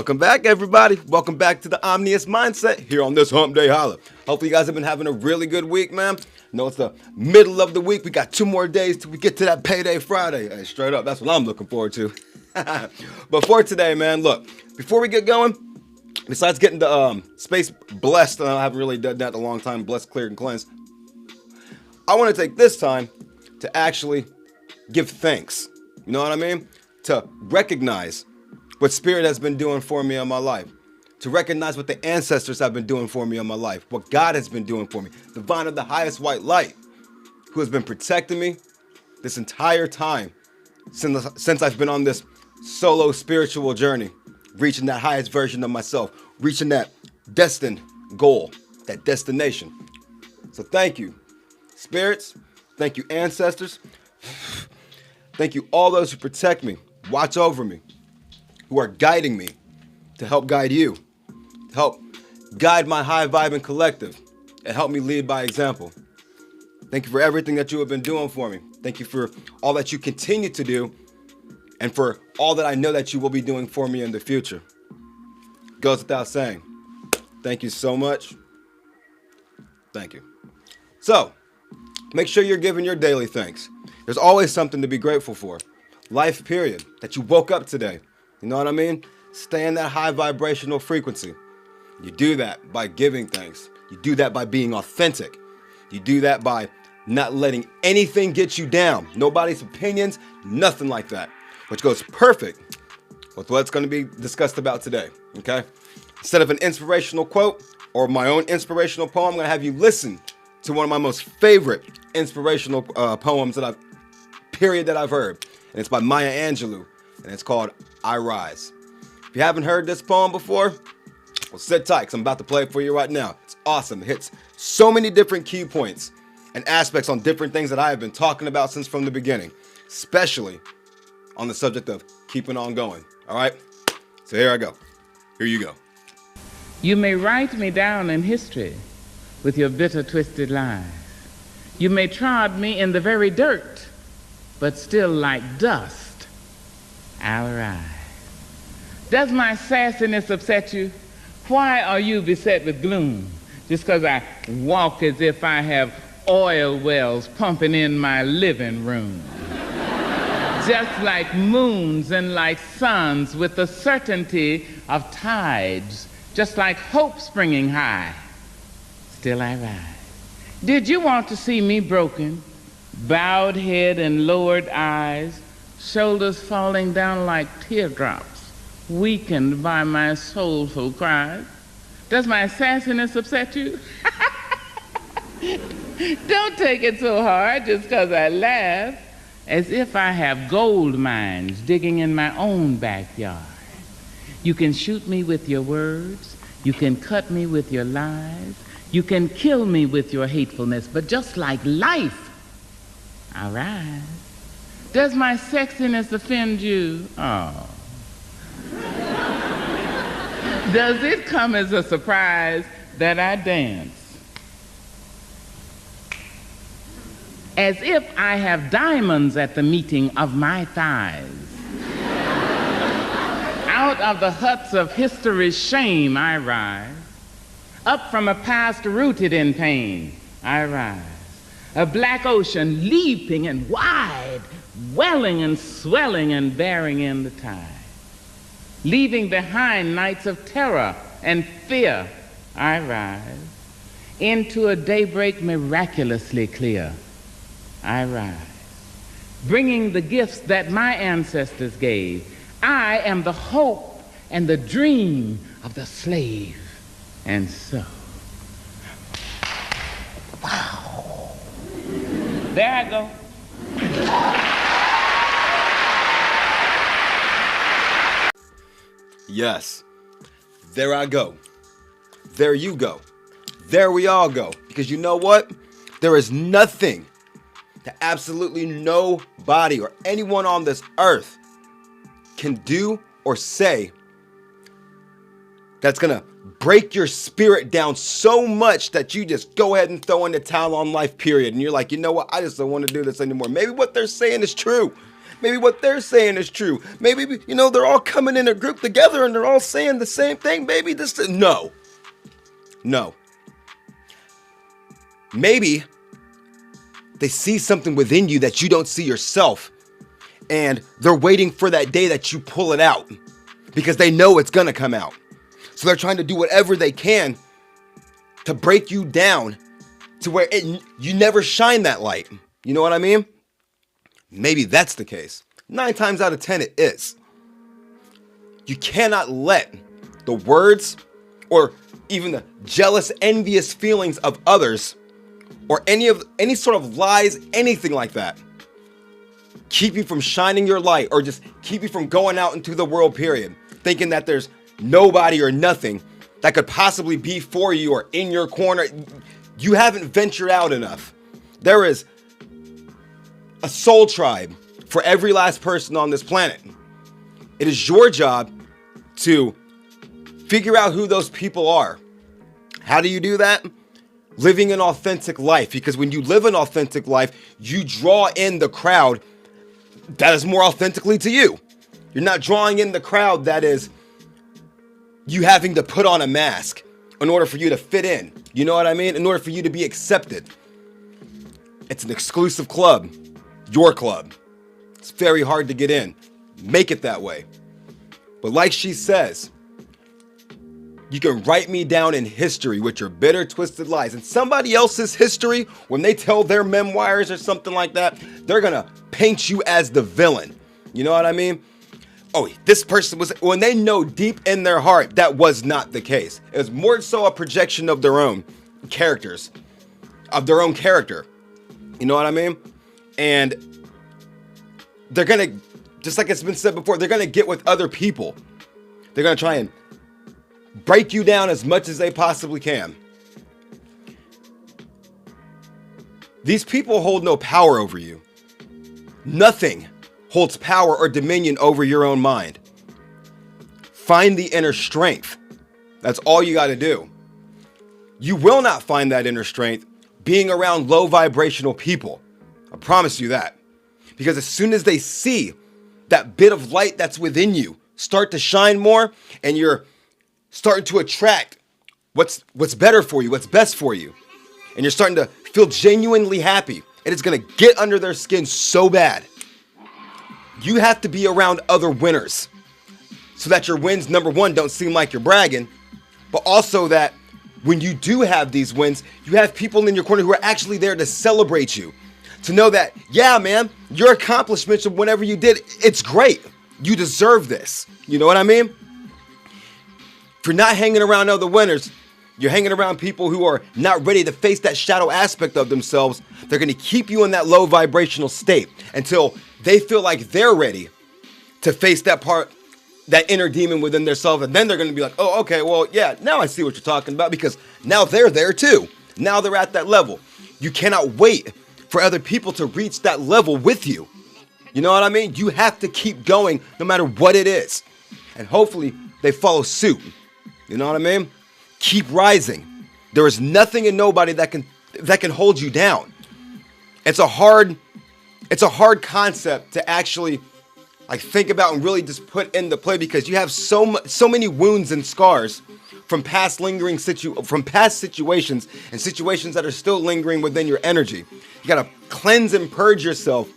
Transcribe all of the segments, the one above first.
Welcome back, everybody. Welcome back to the Omnious Mindset here on this Hump Day Holla. Hopefully, you guys have been having a really good week, man. No, it's the middle of the week. We got 2 more days till we get to that payday Friday. Hey, straight up, that's what I'm looking forward to. But for today, man, look, before we get going, besides getting the space blessed, and I haven't really done that in a long time, blessed, cleared, and cleansed, I want to take this time to actually give thanks. You know what I mean? To recognize what Spirit has been doing for me in my life. To recognize what the ancestors have been doing for me in my life. What God has been doing for me. The Divine of the highest white light, who has been protecting me this entire time since I've been on this solo spiritual journey, reaching that highest version of myself, reaching that destined goal, that destination. So thank you, spirits. Thank you, ancestors. Thank you, all those who protect me, watch over me, who are guiding me to help guide you, to help guide my high vibing collective, and help me lead by example. Thank you for everything that you have been doing for me. Thank you for all that you continue to do, and for all that I know that you will be doing for me in the future. Goes without saying. Thank you so much. Thank you. So, make sure you're giving your daily thanks. There's always something to be grateful for. Life, period. That you woke up today. You know what I mean? Stay in that high vibrational frequency. You do that by giving thanks. You do that by being authentic. You do that by not letting anything get you down. Nobody's opinions, nothing like that. Which goes perfect with what's going to be discussed about today. Okay? Instead of an inspirational quote or my own inspirational poem, I'm going to have you listen to one of my most favorite inspirational poems that I've heard. And it's by Maya Angelou. And it's called I Rise. If you haven't heard this poem before, well, sit tight, because I'm about to play it for you right now. It's awesome. It hits so many different key points and aspects on different things that I have been talking about since from the beginning, especially on the subject of keeping on going. All right? So here I go. Here you go. You may write me down in history with your bitter, twisted lies. You may trod me in the very dirt, but still like dust, I'll rise. Does my sassiness upset you? Why are you beset with gloom? Just because I walk as if I have oil wells pumping in my living room. Just like moons and like suns with the certainty of tides, just like hope springing high, still I rise. Did you want to see me broken, bowed head and lowered eyes, shoulders falling down like teardrops, weakened by my soulful cries? Does my sassiness upset you? Don't take it so hard just because I laugh, as if I have gold mines digging in my own backyard. You can shoot me with your words, you can cut me with your lies, you can kill me with your hatefulness, but just like life, I rise. Does my sexiness offend you? Oh. Does it come as a surprise that I dance as if I have diamonds at the meeting of my thighs? Out of the huts of history's shame I rise. Up from a past rooted in pain I rise. A black ocean leaping and wide, welling and swelling and bearing in the tide. Leaving behind nights of terror and fear, I rise. Into a daybreak miraculously clear, I rise. Bringing the gifts that my ancestors gave. I am the hope and the dream of the slave. And so, wow. There I go. Yes. There I go. There you go. There we all go. Because you know what? There is nothing that absolutely nobody or anyone on this earth can do or say that's going to break your spirit down so much that you just go ahead and throw in the towel on life, period. And you're like, you know what? I just don't want to do this anymore. Maybe what they're saying is true. Maybe what they're saying is true. Maybe, they're all coming in a group together and they're all saying the same thing. Maybe this, no. Maybe they see something within you that you don't see yourself. And they're waiting for that day that you pull it out because they know it's going to come out. So they're trying to do whatever they can to break you down to where you never shine that light. You know what I mean? Maybe that's the case. 9 times out of 10 it is. You cannot let the words or even the jealous, envious feelings of others or any sort of lies, anything like that, keep you from shining your light or just keep you from going out into the world, period. Thinking that there's nobody or nothing that could possibly be for you or in your corner. You haven't ventured out enough. There is a soul tribe for every last person on this planet. It is your job to figure out who those people are. How do you do that? Living an authentic life. Because when you live an authentic life, you draw in the crowd that is more authentically to you. You're not drawing in the crowd that is you having to put on a mask in order for you to fit in. You know what I mean? In order for you to be accepted. It's an exclusive club. Your club. It's very hard to get in. Make it that way. But like she says, you can write me down in history with your bitter, twisted lies. And somebody else's history, when they tell their memoirs or something like that, they're going to paint you as the villain. You know what I mean? Oh, this person was, when they know deep in their heart that was not the case. It was more so a projection of their own characters, of their own character. You know what I mean? And they're going to, just like it's been said before, they're going to get with other people. They're going to try and break you down as much as they possibly can. These people hold no power over you. Nothing holds power or dominion over your own mind. Find the inner strength. That's all you got to do. You will not find that inner strength being around low vibrational people. I promise you that. Because as soon as they see that bit of light that's within you start to shine more, and you're starting to attract what's better for you, what's best for you, and you're starting to feel genuinely happy, and it's going to get under their skin so bad. You have to be around other winners so that your wins, number one, don't seem like you're bragging, but also that when you do have these wins, you have people in your corner who are actually there to celebrate you. To know that, yeah, man, your accomplishments of whatever you did, it's great. You deserve this. You know what I mean? If you're not hanging around other winners, you're hanging around people who are not ready to face that shadow aspect of themselves. They're going to keep you in that low vibrational state until they feel like they're ready to face that part, that inner demon within themselves. And then they're going to be like, oh, okay, well, yeah, now I see what you're talking about, because now they're there too. Now they're at that level. You cannot wait for other people to reach that level with you. You know what I mean? You have to keep going no matter what it is. And hopefully they follow suit. You know what I mean? Keep rising. There is nothing and nobody that can hold you down. It's a hard concept to actually think about and really just put into play, because you have so many wounds and scars from past situations and situations that are still lingering within your energy. You got to cleanse and purge yourself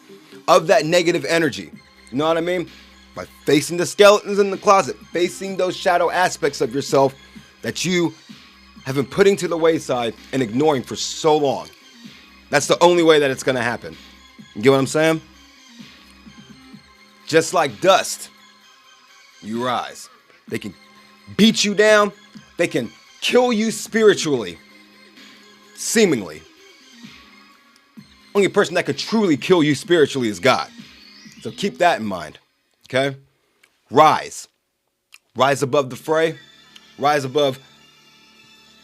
of that negative energy. You know what I mean? By facing the skeletons in the closet, facing those shadow aspects of yourself that you have been putting to the wayside and ignoring for so long. That's the only way that it's going to happen. You get what I'm saying? Just like dust, you rise. They can beat you down. They can kill you spiritually, seemingly. Only person that could truly kill you spiritually is God. So keep that in mind, okay? Rise. Rise above the fray. Rise above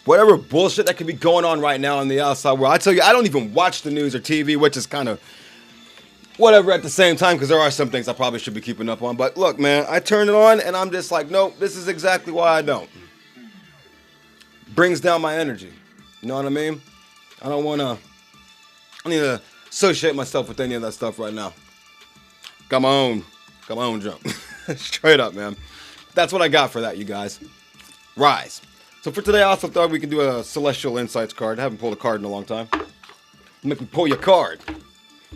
whatever bullshit that could be going on right now in the outside world. I tell you, I don't even watch the news or TV, which is kind of whatever at the same time, because there are some things I probably should be keeping up on. But look, man, I turn it on and I'm just like, nope, this is exactly why I don't. Brings down my energy. You know what I mean? I don't need to associate myself with any of that stuff right now. Come on, jump. Straight up, man. That's what I got for that, you guys. Rise. So for today, I also thought we could do a Celestial Insights card. I haven't pulled a card in a long time. Make me pull your card.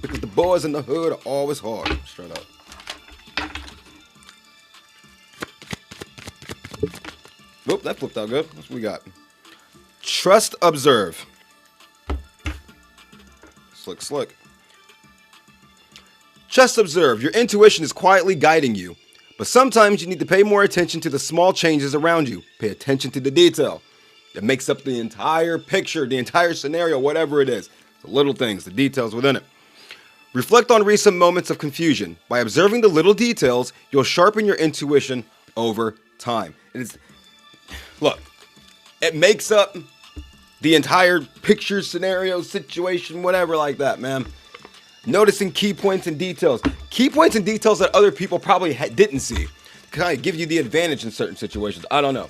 Because the boys in the hood are always hard. Straight up. Whoop, that flipped out good. That's what we got. Trust, observe. Slick, slick. Just observe. Your intuition is quietly guiding you. But sometimes you need to pay more attention to the small changes around you. Pay attention to the detail that makes up the entire picture, the entire scenario, whatever it is. The little things, the details within it. Reflect on recent moments of confusion. By observing the little details, you'll sharpen your intuition over time. Look, it makes up the entire picture, scenario, situation, whatever like that, man. Noticing key points and details. Key points and details that other people probably didn't see. Kind of give you the advantage in certain situations. I don't know.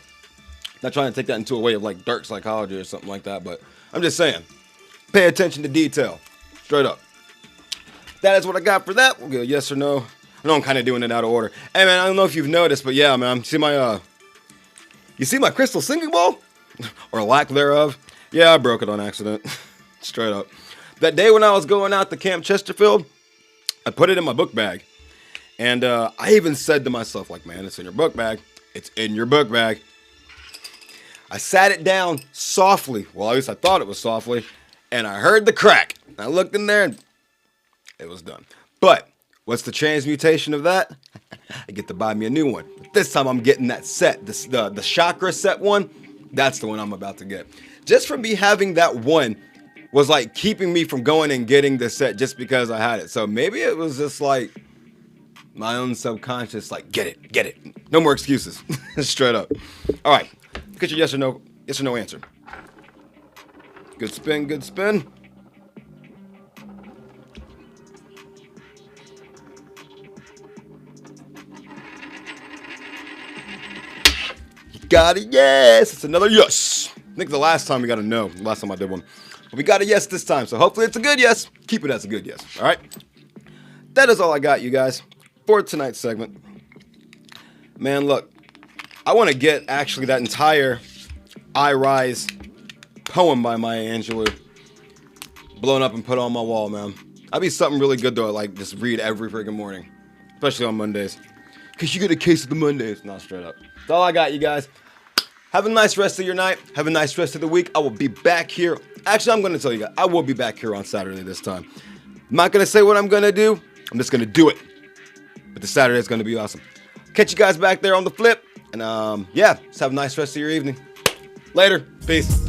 Not trying to take that into a way of like dark psychology or something like that, but I'm just saying. Pay attention to detail. Straight up. That is what I got for that. We'll go yes or no. I know I'm kind of doing it out of order. Hey, man, I don't know if you've noticed, but yeah, man. You see my crystal singing bowl? Or lack thereof? Yeah, I broke it on accident. Straight up. That day when I was going out to Camp Chesterfield, I put it in my book bag. And I even said to myself, like, man, it's in your book bag. It's in your book bag. I sat it down softly. Well, at least I thought it was softly. And I heard the crack. I looked in there and it was done. But what's the transmutation of that? I get to buy me a new one. But this time I'm getting that set. The chakra set one. That's the one I'm about to get. Just from me having that one was like keeping me from going and getting the set just because I had it. So maybe it was just like my own subconscious, like, get it. No more excuses. Straight up. All right. Get your yes or no answer. Good spin. Got a yes. It's another yes. I think the last time we got a no. Last time I did one. But we got a yes this time. So hopefully it's a good yes. Keep it as a good yes. All right. That is all I got, you guys, for tonight's segment. Man, look. I want to get actually that entire I Rise poem by Maya Angelou blown up and put on my wall, man. That'd be something really good though. Like just read every freaking morning, especially on Mondays. Cause you get a case of the Mondays. No, straight up. That's all I got, you guys. Have a nice rest of your night. Have a nice rest of the week. I will be back here. Actually, I'm going to tell you guys, I will be back here on Saturday this time. I'm not going to say what I'm going to do. I'm just going to do it. But the Saturday is going to be awesome. Catch you guys back there on the flip. And yeah, just have a nice rest of your evening. Later. Peace.